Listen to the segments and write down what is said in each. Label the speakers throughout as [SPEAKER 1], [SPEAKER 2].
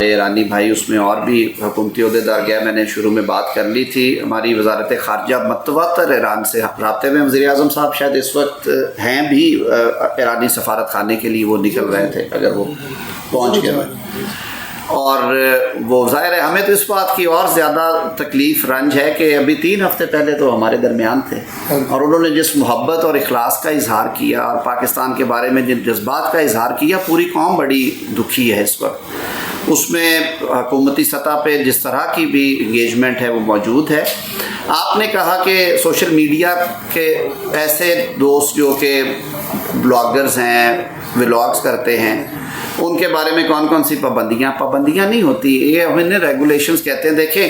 [SPEAKER 1] ایرانی بھائی اس میں اور بھی حکومتی عہدیدار گئے. میں نے شروع میں بات کر لی تھی. ہماری وزارت خارجہ متواتر ایران سے رابطے میں. وزیر اعظم صاحب شاید اس وقت ہیں بھی ایرانی سفارت خانے کے لیے، وہ نکل رہے تھے اگر وہ پہنچ گئے. اور وہ ظاہر ہے ہمیں تو اس بات کی اور زیادہ تکلیف رنج ہے کہ ابھی 3 ہفتے پہلے تو ہمارے درمیان تھے، اور انہوں نے جس محبت اور اخلاص کا اظہار کیا اور پاکستان کے بارے میں جن جذبات کا اظہار کیا، پوری قوم بڑی دکھی ہے اس وقت. اس میں حکومتی سطح پہ جس طرح کی بھی انگیجمنٹ ہے وہ موجود ہے. آپ نے کہا کہ سوشل میڈیا کے ایسے دوست جو کہ بلاگرز ہیں، ولاگز کرتے ہیں، ان کے بارے میں کون کون سی پابندیاں نہیں ہوتی. یہ ہمیں ریگولیشنز کہتے ہیں. دیکھیں،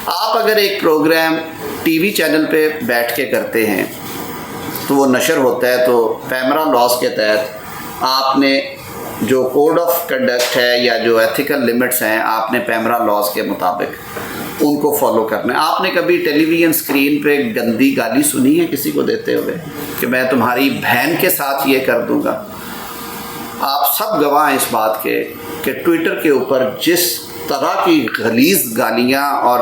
[SPEAKER 1] آپ اگر ایک پروگرام ٹی وی چینل پہ بیٹھ کے کرتے ہیں تو وہ نشر ہوتا ہے، تو پیمرا لاز کے تحت آپ نے جو کوڈ آف کنڈکٹ ہے یا جو ایتھیکل لیمٹس ہیں، آپ نے پیمرا لاز کے مطابق ان کو فالو کرنا ہے. آپ نے کبھی ٹیلی ویژن اسکرین پہ گندی گالی سنی ہے کسی کو دیتے ہوئے کہ میں تمہاری بہن کے ساتھ یہ کر دوں گا؟ آپ سب گواہ ہیں اس بات کے کہ ٹویٹر کے اوپر جس طرح کی غلیظ گالیاں اور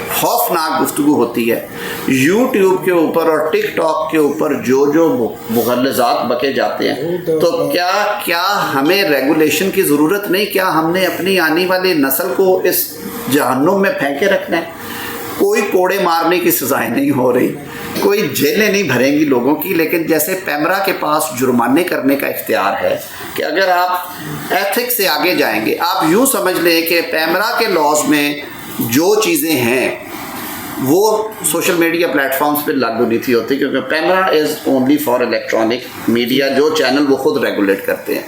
[SPEAKER 1] خوفناک گفتگو ہوتی ہے، یوٹیوب کے اوپر اور ٹک ٹاک کے اوپر جو مغلظات بکے جاتے ہیں، تو کیا ہمیں ریگولیشن کی ضرورت نہیں؟ کیا ہم نے اپنی آنے والی نسل کو اس جہنم میں پھینکے رکھنا ہے؟ کوئی کوڑے مارنے کی سزائیں نہیں ہو رہی، کوئی جیلیں نہیں بھریں گی لوگوں کی، لیکن جیسے پیمرا کے پاس جرمانے کرنے کا اختیار ہے کہ اگر آپ ایتھکس سے آگے جائیں گے، آپ یوں سمجھ لیں کہ پیمرا کے لاز میں جو چیزیں ہیں وہ سوشل میڈیا پلیٹ فارمز پہ لاگو نہیں تھی ہوتی، کیونکہ PEMRA is only for electronic media, جو چینل وہ خود ریگولیٹ کرتے ہیں.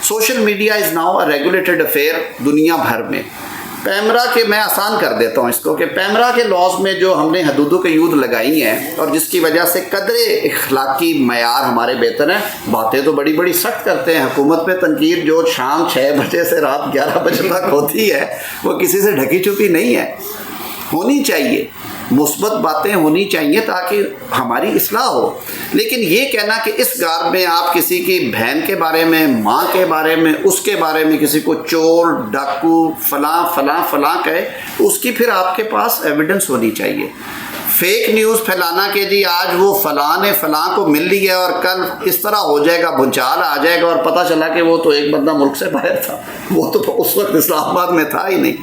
[SPEAKER 1] Social media is now a regulated affair دنیا بھر میں. پیمرا کے میں آسان کر دیتا ہوں اس کو کہ پیمرا کے لاز میں جو ہم نے حدود و قیود لگائی ہیں اور جس کی وجہ سے قدرے اخلاقی معیار ہمارے بہتر ہیں، باتیں تو بڑی بڑی سخت کرتے ہیں. حکومت پہ تنقید جو شام 6 بجے سے رات 11 بجے تک ہوتی ہے، وہ کسی سے ڈھکی چھپی نہیں ہے. ہونی چاہیے، مثبت باتیں ہونی چاہیے تاکہ ہماری اصلاح ہو. لیکن یہ کہنا کہ اس گار میں آپ کسی کی بہن کے بارے میں، ماں کے بارے میں، اس کے بارے میں کسی کو چور، ڈاکو، فلاں فلاں فلاں کہے، اس کی پھر آپ کے پاس ایویڈنس ہونی چاہیے. فیک نیوز پھیلانا کہ جی آج وہ فلاں نے فلاں کو مل لیا اور کل اس طرح ہو جائے گا، بھونچال آ جائے گا، اور پتہ چلا کہ وہ تو ایک بندہ ملک سے باہر تھا، وہ تو اس وقت اسلام آباد میں تھا ہی نہیں.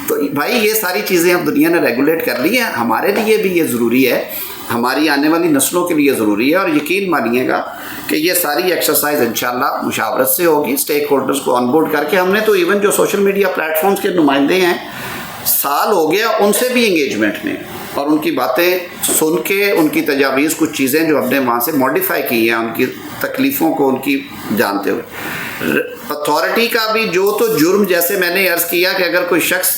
[SPEAKER 1] تو بھائی یہ ساری چیزیں اب دنیا نے ریگولیٹ کر لی ہیں. ہمارے لیے بھی یہ ضروری ہے، ہماری آنے والی نسلوں کے لیے ضروری ہے. اور یقین مانیے گا کہ یہ ساری ایکسرسائز انشاءاللہ مشاورت سے ہوگی، اسٹیک ہولڈرز کو آن بورڈ کر کے. ہم نے تو ایون جو سوشل میڈیا پلیٹ فارمز کے نمائندے ہیں، سال ہو گیا ان سے بھی انگیجمنٹ میں، اور ان کی باتیں سن کے، ان کی تجاویز، کچھ چیزیں جو ہم نے وہاں سے ماڈیفائی کی ہیں، ان کی تکلیفوں کو ان کی جانتے ہوئے. اتھارٹی کا بھی جو تو جرم، جیسے میں نے عرض کیا کہ اگر کوئی شخص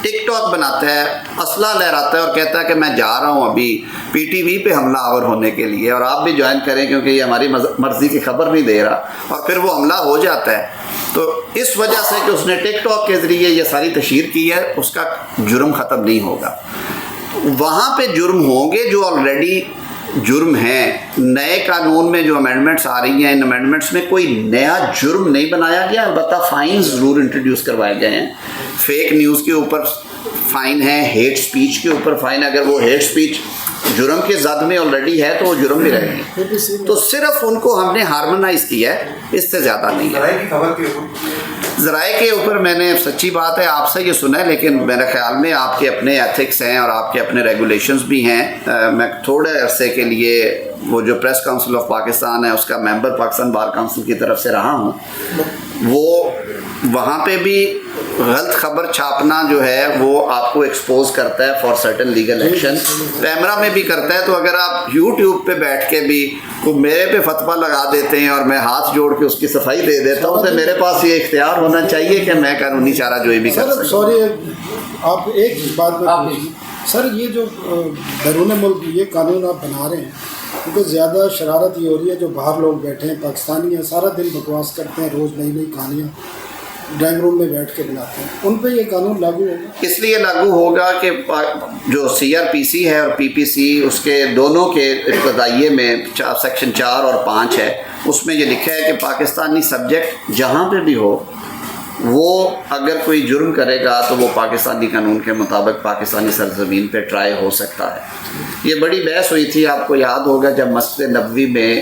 [SPEAKER 1] ٹک ٹاک بناتا ہے، اسلحہ لہراتا ہے اور کہتا ہے کہ میں جا رہا ہوں ابھی پی ٹی وی پہ حملہ آور ہونے کے لیے اور آپ بھی جوائن کریں کیونکہ یہ ہماری مرضی کی خبر نہیں دے رہا، اور پھر وہ حملہ ہو جاتا ہے، تو اس وجہ سے کہ اس نے ٹک ٹاک کے ذریعے یہ ساری تشہیر کی ہے، اس کا جرم ختم نہیں ہوگا. وہاں پہ جرم ہوں گے جو آلریڈی جرم ہیں. نئے قانون میں جو امینڈمنٹس آ رہی ہیں، ان امینڈمنٹس میں کوئی نیا جرم نہیں بنایا گیا، البتہ فائنز ضرور انٹروڈیوس کروائے گئے ہیں. فیک نیوز کے اوپر فائن ہے، ہیٹ سپیچ کے اوپر فائن. اگر وہ ہیٹ سپیچ جرم کے زد میں آلریڈی ہے تو وہ جرم بھی رہے گی. تو صرف ان کو ہم نے ہارمونائز کیا ہے، اس سے زیادہ نہیں ہے. ذرائع کے اوپر میں نے، سچی بات ہے، آپ سے یہ سنا ہے، لیکن میرے خیال میں آپ کے اپنے ایتھکس ہیں اور آپ کے اپنے ریگولیشنز بھی ہیں. میں تھوڑے عرصے کے لیے وہ جو پریس کاؤنسل آف پاکستان ہے اس کا ممبر پاکستان بار کاؤنسل کی طرف سے رہا ہوں. وہ وہاں پہ بھی غلط خبر چھاپنا جو ہے وہ آپ کو ایکسپوز کرتا ہے for certain legal action. PEMRA میں بھی کرتا ہے. تو اگر آپ یوٹیوب پہ بیٹھ کے بھی کو میرے پہ فتویٰ لگا دیتے ہیں اور میں ہاتھ جوڑ کے اس کی صفائی دے دیتا ہوں، تو میرے پاس یہ اختیار ہونا چاہیے کہ میں قانونی چارہ جوئی بھی کر سکوں.
[SPEAKER 2] سوری، آپ ایک بات میں سر، یہ جو بیرون ملک یہ قانون آپ بنا رہے ہیں، کیونکہ زیادہ شرارت یہ ہو رہی ہے، جو باہر لوگ بیٹھے ہیں پاکستانی ہیں، سارا دن بکواس کرتے ہیں، روز نئی نئی کہانیاں ڈرائنگ روم میں بیٹھ کے بناتے ہیں، ان پہ یہ قانون لاگو ہوگا؟ اس
[SPEAKER 1] لیے لاگو ہوگا کہ جو سی آر پی سی ہے اور پی پی سی، اس کے دونوں کے ابتدائیے میں سیکشن 4 اور 5 ہے. اس میں یہ لکھا ہے کہ پاکستانی سبجیکٹ جہاں پہ بھی ہو وہ اگر کوئی جرم کرے گا تو وہ پاکستانی قانون کے مطابق پاکستانی سرزمین پہ ٹرائی ہو سکتا ہے. یہ بڑی بحث ہوئی تھی، آپ کو یاد ہوگا جب مسجد نبوی میں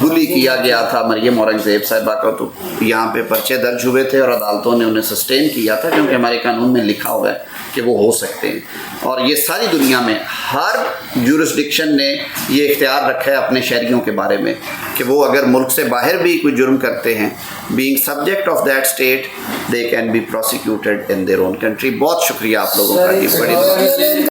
[SPEAKER 1] بلی کیا گیا تھا مریم اورنگزیب صاحبہ کا، تو یہاں پہ پرچے درج ہوئے تھے اور عدالتوں نے انہیں سسٹین کیا تھا کیونکہ ہمارے قانون میں لکھا ہوا ہے کہ وہ ہو سکتے ہیں. اور یہ ساری دنیا میں ہر جورسڈکشن نے یہ اختیار رکھا ہے اپنے شہریوں کے بارے میں کہ وہ اگر ملک سے باہر بھی کوئی جرم کرتے ہیں، being subject of that state they can be prosecuted in their own country. بہت شکریہ آپ لوگوں کا، یہ بڑی